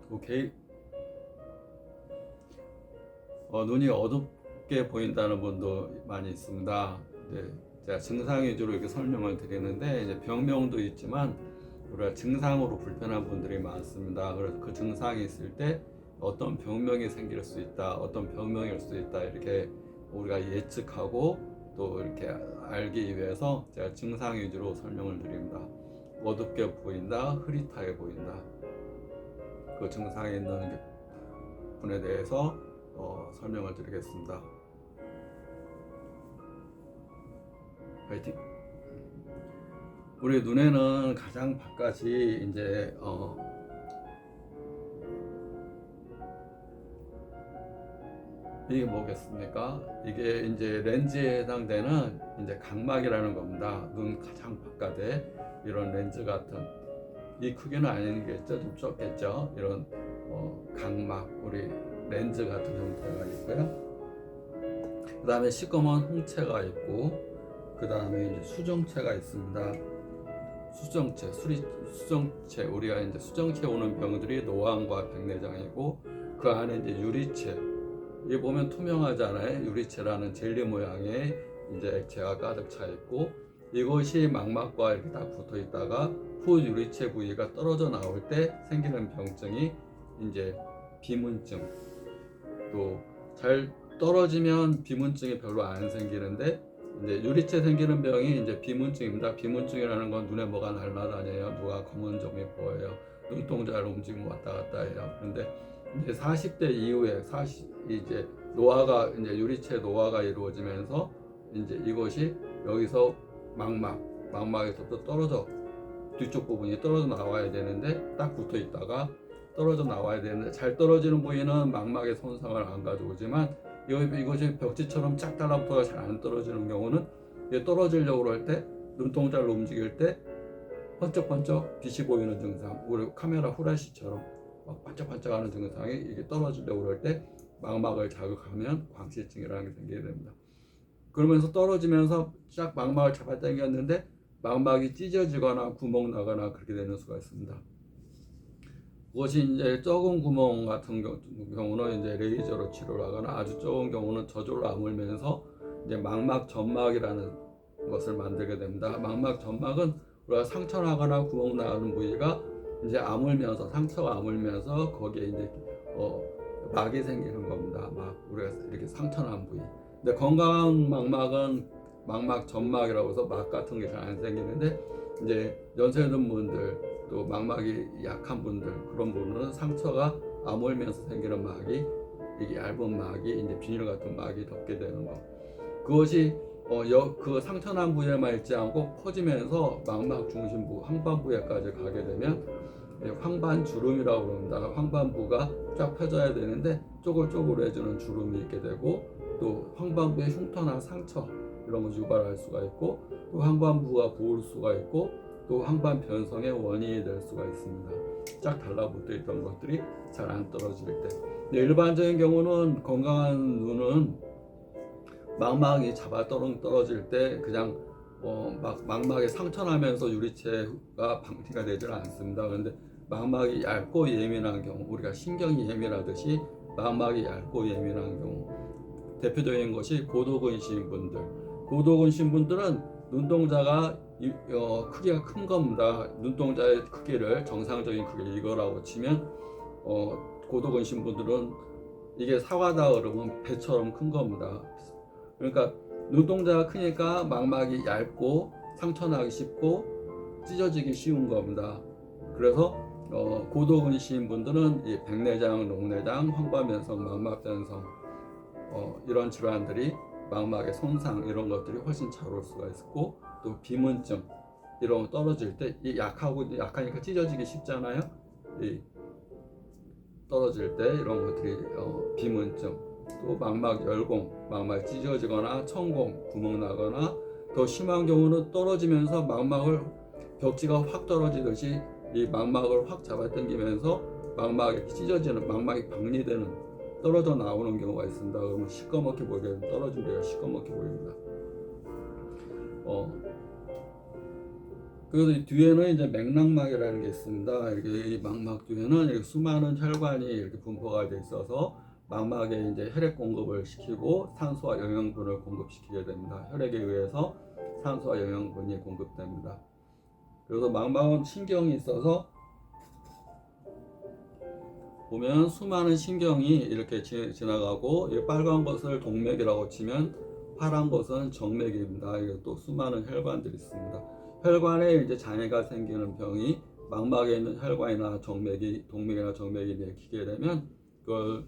오케이. 눈이 어둡게 보인다는 분도 많이 있습니다. 제가 증상 위주로 이렇게 설명을 드리는데, 이제 병명도 있지만 우리가 증상으로 불편한 분들이 많습니다. 그래서 그 증상이 있을 때 어떤 병명이 생길 수 있다, 어떤 병명일 수 있다, 이렇게 우리가 예측하고 또 이렇게 알기 위해서 제가 증상 위주로 설명을 드립니다. 어둡게 보인다, 흐릿하게 보인다, 그 증상이 있는 분에 대해서 설명을 드리겠습니다. 파이팅! 우리 눈에는 가장 바깥이 이제 이게 뭐겠습니까? 이게 이제 렌즈에 해당되는 이제 각막이라는 겁니다. 눈 가장 바깥에 이런 렌즈 같은, 이 크기는 아니겠죠? 좀 적겠죠? 이런 각막, 우리 렌즈 같은 형태가 있고요. 그 다음에 시꺼먼 홍채가 있고, 그 다음에 이제 수정체가 있습니다. 수정체, 우리가 이제 수정체 오는 병들이 노안과 백내장이고, 그 안에 이제 유리체, 이 보면 투명하잖아요. 유리체라는 젤리 모양의 이제 액체가 가득 차 있고, 이것이 망막과 이렇게 딱 붙어 있다가 후 유리체 부위가 떨어져 나올 때 생기는 병증이 이제 비문증. 또 잘 떨어지면 비문증이 별로 안 생기는데, 이제 유리체 생기는 병이 이제 비문증입니다. 비문증이라는 건 눈에 뭐가 날아다녀요. 누가 검은 점이 보여요. 눈동자를 움직이면 왔다 갔다 해요. 그런데 이제 40대 이후에 이제 노화가, 이제 유리체 노화가 이루어지면서 이제 이것이 여기서 망막에서 또 떨어져, 뒤쪽 부분이 떨어져 나와야 되는데 딱 붙어 있다가 떨어져 나와야 되는데, 잘 떨어지는 부위는 망막의 손상을 안 가져오지만 이것이 벽지처럼 쫙 달라붙어가 잘 안 떨어지는 경우는, 이게 떨어지려고 할 때 눈동자를 움직일 때 번쩍번쩍 빛이 보이는 증상, 우리 카메라 후레쉬처럼 막 반짝반짝하는 증상이, 이게 떨어지려고 할 때 망막을 자극하면 광실증이라는 게 생기게 됩니다. 그러면서 떨어지면서 쫙 망막을 잡아당겼는데 망막이 찢어지거나 구멍 나거나 그렇게 되는 수가 있습니다. 그것이 이제 적은 구멍 같은 경우는 이제 레이저로 치료를 하거나, 아주 적은 경우는 저절로 아물면서 이제 망막 점막이라는 것을 만들게 됩니다. 망막 점막은 우리가 상처 나거나 구멍 나는 부위가 이제 아물면서, 상처가 아물면서 거기에 이제 막이 생기는 겁니다. 막 우리가 이렇게 상처 난 부위. 근데 건강한 망막은 망막 점막이라고 해서 막 같은 게 잘 안 생기는데, 이제 연세 든 분들, 또 망막이 약한 분들, 그런 분들은 상처가 아물면서 생기는 막이, 이게 얇은 막이 이제 비닐 같은 막이 덮게 되는 거. 그것이 그 상처 난 부위에만 있지 않고 퍼지면서 망막 중심부, 황반부에까지 가게 되면 황반 주름이라고 합니다. 황반부가 쫙 펴져야 되는데 쪼글쪼글해지는 주름이 있게 되고, 또 황반부의 흉터나 상처 이런 걸 유발할 수가 있고, 또 황반부가 부을 수가 있고, 또 황반 변성의 원인이 될 수가 있습니다. 쫙 달라붙어 있던 것들이 잘 안 떨어질 때. 일반적인 경우는 건강한 눈은 망막이 잡아 떨어질 때 그냥 망막에 상처 나면서 유리체가 방치가 되지는 않습니다. 그런데 망막이 얇고 예민한 경우, 우리가 신경이 예민하듯이 망막이 얇고 예민한 경우, 대표적인 것이 고도근시인 분들. 고도근시인 분들은 눈동자가 크기가 큰 겁니다. 눈동자의 크기를 정상적인 크기 이거라고 치면 고도근시인 분들은 이게 사과다 그러면 배처럼 큰 겁니다. 그러니까 눈동자가 크니까 망막이 얇고 상처나기 쉽고 찢어지기 쉬운 겁니다. 그래서 고도근시인 분들은 이 백내장, 녹내장, 황반변성, 망막변성 이런 질환들이, 망막의 손상 이런 것들이 훨씬 잘 올 수가 있고, 또 비문증 이런 거 떨어질 때, 이 약하니까 찢어지기 쉽잖아요. 이 떨어질 때 이런 것들이 비문증, 또 망막 열공, 망막 찢어지거나 천공, 구멍 나거나, 더 심한 경우는 떨어지면서 망막을, 벽지가 확 떨어지듯이 이 망막을 확 잡아당기면서 망막이 찢어지는, 망막이 박리되는, 떨어져 나오는 경우가 있습니다. 그러면 시꺼멓게 보이게 됩니다. 떨어진 데가 시꺼멓게 보입니다. 그래서 이 뒤에는 이제 맥락막이라는 게 있습니다. 이렇게 이 망막 뒤에는 이렇게 수많은 혈관이 이렇게 분포가 돼 있어서 망막에 이제 혈액 공급을 시키고 산소와 영양분을 공급시키게 됩니다. 혈액에 의해서 산소와 영양분이 공급됩니다. 그래서 망막은 신경이 있어서 보면 수많은 신경이 이렇게 지나가고, 이 빨간 것을 동맥이라고 치면 파란 것은 정맥입니다. 이게 또 수많은 혈관들이 있습니다. 혈관에 이제 장애가 생기는 병이 망막에 있는 혈관이나 정맥이, 동맥이나 정맥이 막히게 되면 그걸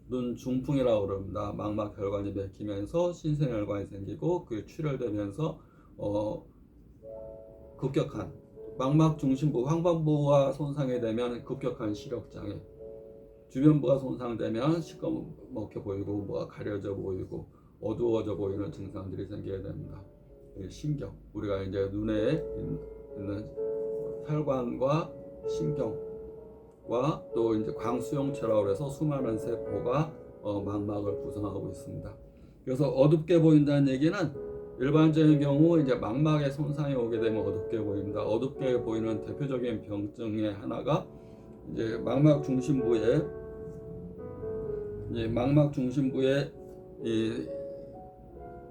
눈 중풍이라고 그럽니다. 망막 혈관이 막히면서 신생혈관이 생기고 그게 출혈되면서 급격한 망막 중심부 황반부가 손상이 되면 급격한 시력장애, 주변부가 손상되면 시꺼멓게 보이고 뭐가 가려져 보이고 어두워져 보이는 증상들이 생기게 됩니다. 신경, 우리가 이제 눈에 있는 혈관과 신경과 또 이제 광수용체라고 해서 수많은 세포가 망막을 구성하고 있습니다. 그래서 어둡게 보인다는 얘기는 일반적인 경우 이제 망막에 손상이 오게 되면 어둡게 보입니다. 어둡게 보이는 대표적인 병증의 하나가 이제 망막 중심부에 이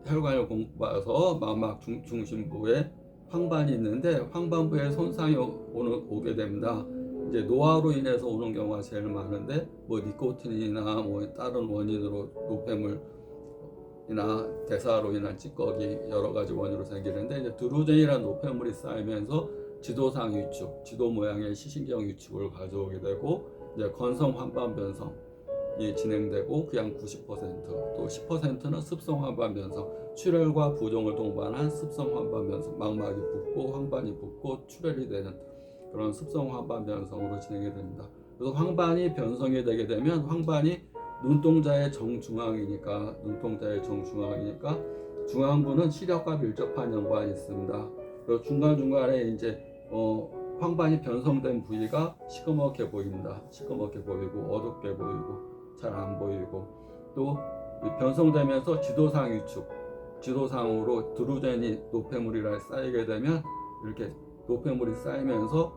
혈관을 공부해서 망막 중심부에 황반이 있는데 황반부에 손상이 오게 됩니다. 이제 노화로 인해서 오는 경우가 제일 많은데 뭐 니코틴이나 뭐 다른 원인으로 노폐물이나 대사로 인한 찌꺼기 여러 가지 원인으로 생기는데, 이제 드루젠이라는 노폐물이 쌓이면서 지도상 위축, 지도 모양의 시신경 위축을 가져오게 되고, 이제 건성 황반 변성이 진행되고 그냥 90%, 또 10%는 습성 황반 변성, 출혈과 부종을 동반한 습성 황반 변성, 망막이 붓고 황반이 붓고 출혈이 되는 그런 습성 황반 변성으로 진행이 됩니다. 그래서 황반이 변성이 되게 되면 황반이 눈동자의 정중앙이니까 중앙부는 시력과 밀접한 연관이 있습니다. 그리고 중간중간에 이제 황반이 변성된 부위가 시커멓게 보입니다. 시커멓게 보이고 어둡게 보이고 잘 안 보이고, 또 변성되면서 지도상 위축, 지도상으로 드루젠이 노폐물이라 쌓이게 되면 이렇게 노폐물이 쌓이면서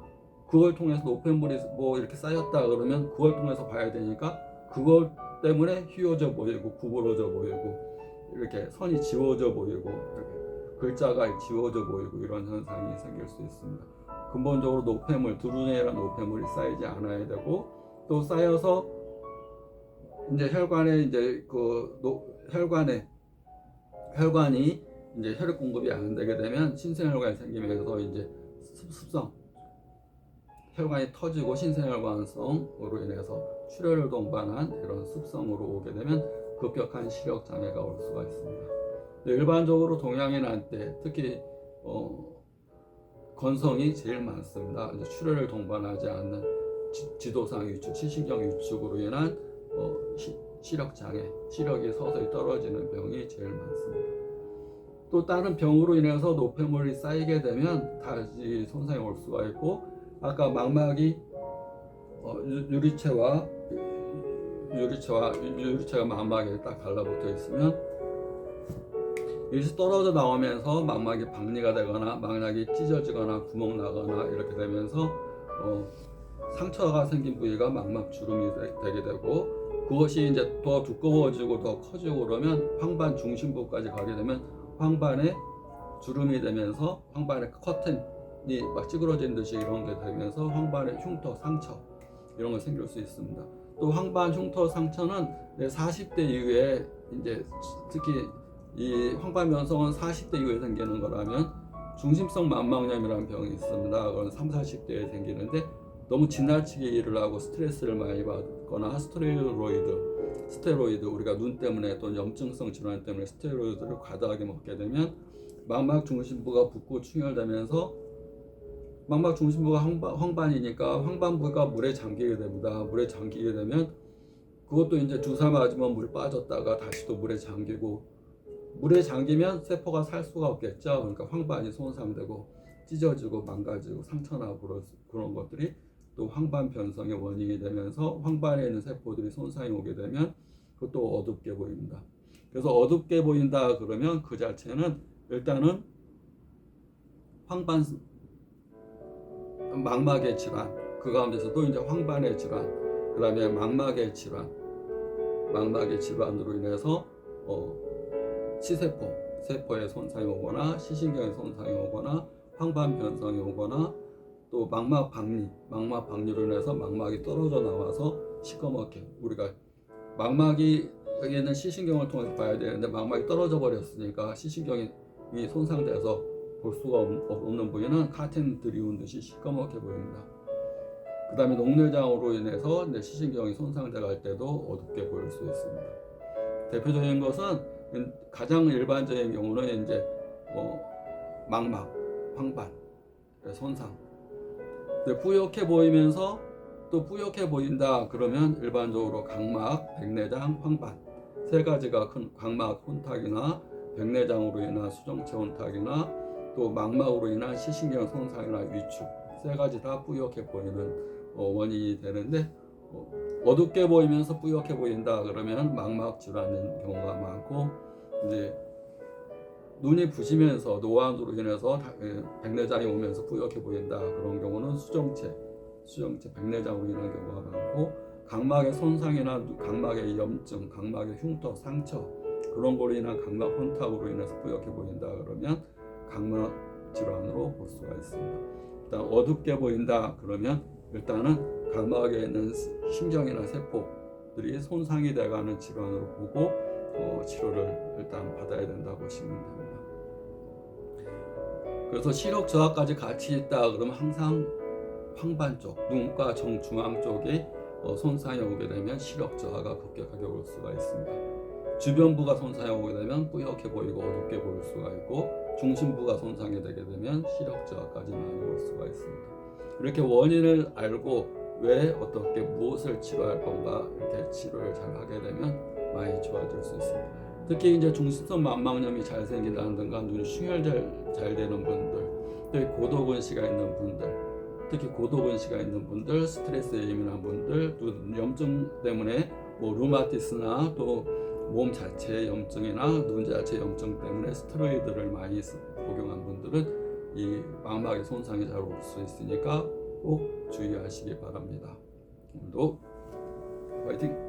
그걸 통해서 노폐물이 뭐 이렇게 쌓였다 그러면 그걸 통해서 봐야 되니까 그걸 때문에 휘어져 보이고 구부러져 보이고 이렇게 선이 지워져 보이고 이렇게 글자가 지워져 보이고 이런 현상이 생길 수 있습니다. 근본적으로 노폐물, 드루젠이라는 노폐물이 쌓이지 않아야 되고, 또 쌓여서 이제 혈관에 이제 혈관이 이제 혈액 공급이 안 되게 되면 신생혈관이 생기면서 이제 습성 혈관이 터지고 신생혈관성으로 인해서 출혈을 동반한 이런 습성으로 오게 되면 급격한 시력 장애가 올 수가 있습니다. 일반적으로 동양인한테 특히 건성이 제일 많습니다. 이제 출혈을 동반하지 않는 지도상 위축, 시신경 위축으로 인한 시력 장애, 시력이 서서히 떨어지는 병이 제일 많습니다. 또 다른 병으로 인해서 노폐물이 쌓이게 되면 다시 손상이 올 수가 있고, 아까 망막이 유리체가 망막에 딱 달라붙어 있으면 여기서 떨어져 나오면서 망막이 박리가 되거나 망막이 찢어지거나 구멍 나거나 이렇게 되면서 상처가 생긴 부위가 망막 주름이 되게 되고, 그것이 이제 더 두꺼워지고 더 커지고 그러면 황반 중심부까지 가게 되면 황반에 주름이 되면서 황반의 커튼이 막 찌그러진 듯이 이런 게 되면서 황반의 흉터, 상처 이런 거 생길 수 있습니다. 또 황반 흉터 상처는 40대 이후에 이제 특히 이 황반 변성은 40대 이후에 생기는 거라면 중심성 만막염이라는 병이 있습니다. 그건 30, 40대에 생기는데 너무 지나치게 일을 하고 스트레스를 많이 받거나 스테로이드 우리가 눈 때문에 또는 염증성 질환 때문에 스테로이드를 과다하게 먹게 되면 망막 중심부가 붓고 충혈되면서 망막 중심부가 황반이니까 황반부가 물에 잠기게 됩니다. 물에 잠기게 되면 그것도 이제 주사 맞으면 물 빠졌다가 다시 또 물에 잠기고, 물에 잠기면 세포가 살 수가 없겠죠. 그러니까 황반이 손상되고 찢어지고 망가지고 상처나고 그런 것들이 또 황반 변성의 원인이 되면서 황반에 있는 세포들이 손상이 오게 되면 그것도 어둡게 보입니다. 그래서 어둡게 보인다 그러면 그 자체는 일단은 황반 망막의 질환, 그 가운데서도 이제 황반의 질환, 그 다음에 망막의 질환, 망막의 질환으로 인해서 세포의 손상이 오거나 시신경의 손상이 오거나 황반 변성이 오거나 또 망막 박리로 인해서 망막이 떨어져 나와서 시커멓게, 우리가 망막이 여기에는 시신경을 통해서 봐야 되는데 망막이 떨어져 버렸으니까 시신경이 손상돼서 볼 수가 없는 부위는 카틴 들이운 듯이 시커멓게 보입니다. 그 다음에 녹내장으로 인해서 시신경이 손상돼 갈 때도 어둡게 보일 수 있습니다. 대표적인 것은 가장 일반적인 경우는 이제 망막, 황반 손상. 뿌옇게 보이면서 또 뿌옇게 보인다 그러면 일반적으로 각막, 백내장, 황반 세 가지가 큰 각막 혼탁이나 백내장으로 인한 수정체 혼탁이나 또 망막으로 인한 시신경 손상이나 위축 세 가지 다 뿌옇게 보이는 원인이 되는데 어둡게 보이면서 뿌옇게 보인다 그러면 망막 질환인 경우가 많고 이제 눈이 부시면서 노안으로 인해서 백내장이 오면서 뿌옇게 보인다 그런 경우는 수정체 백내장으로 인한 경우가 많고 각막의 손상이나 각막의 염증, 각막의 흉터, 상처 그런 걸로 인한 각막 혼탁으로 인해서 뿌옇게 보인다 그러면 각막 질환으로 볼 수가 있습니다. 일단 어둡게 보인다 그러면 일단은 각막에 있는 신경이나 세포들이 손상이 돼가는 질환으로 보고 치료를 일단 받아야 된다고 보시면 됩니다. 그래서 시력 저하까지 같이 있다 그러면 항상 황반 쪽, 눈가 정중앙 쪽에 손상이 오게 되면 시력 저하가 급격하게 올 수가 있습니다. 주변부가 손상이 오게 되면 뿌옇게 보이고 어둡게 보일 수가 있고 중심부가 손상이 되게 되면 시력 저하까지 많이 올 수가 있습니다. 이렇게 원인을 알고 왜 어떻게 무엇을 치료할 건가 이렇게 치료를 잘 하게 되면 많이 좋아질 수 있습니다. 특히 이제 중심성 망막염이 잘 생긴다든가 눈이 충혈 잘 되는 분들, 또 고도근시가 있는 분들, 특히 고도근시가 있는 분들, 스트레스에 예민한 분들, 또 염증 때문에 루마티스나 또 몸 자체의 염증이나 눈 자체 염증 때문에 스테로이드를 많이 복용한 분들은 이 망막의 손상이 잘 올 수 있으니까 꼭 주의하시기 바랍니다. 오늘도 화이팅!